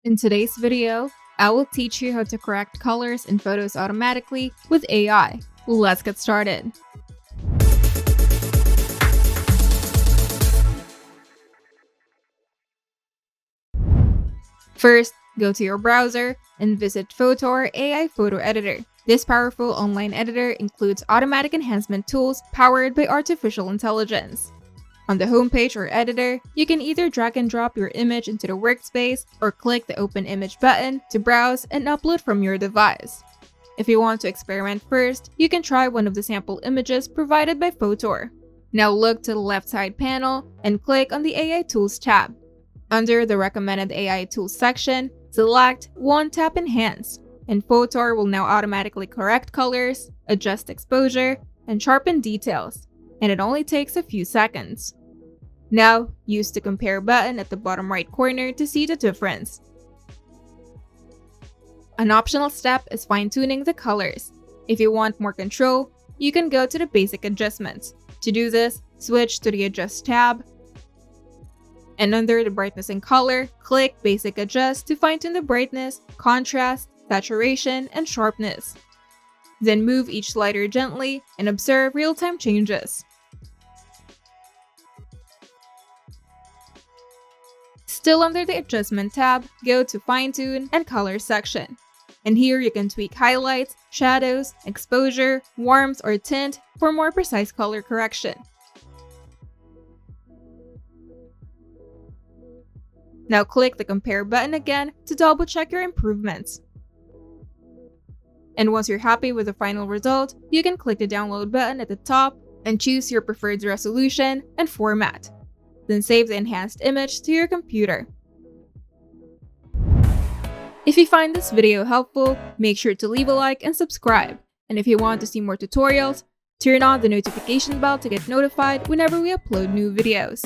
In today's video, I will teach you how to correct colors in photos automatically with AI. Let's get started. First, go to your browser and visit Photor AI Photo Editor. This powerful online editor includes automatic enhancement tools powered by artificial intelligence. On the homepage or editor, you can either drag and drop your image into the workspace or click the Open Image button to browse and upload from your device. If you want to experiment first, you can try one of the sample images provided by Photor. Now look to the left side panel and click on the AI Tools tab. Under the Recommended AI Tools section, select One Tap Enhance, and Photor will now automatically correct colors, adjust exposure, and sharpen details, and it only takes a few seconds. Now, use the Compare button at the bottom right corner to see the difference. An optional step is fine-tuning the colors. If you want more control, you can go to the Basic Adjustments. To do this, switch to the Adjust tab, and under the Brightness and Color, click Basic Adjust to fine-tune the brightness, contrast, saturation, and sharpness. Then move each slider gently and observe real-time changes. Still under the Adjustment tab, go to Fine-Tune and Color section. And here you can tweak highlights, shadows, exposure, warmth, or tint for more precise color correction. Now click the Compare button again to double-check your improvements. And once you're happy with the final result, you can click the Download button at the top and choose your preferred resolution and format. Then save the enhanced image to your computer. If you find this video helpful, make sure to leave a like and subscribe. And if you want to see more tutorials, turn on the notification bell to get notified whenever we upload new videos.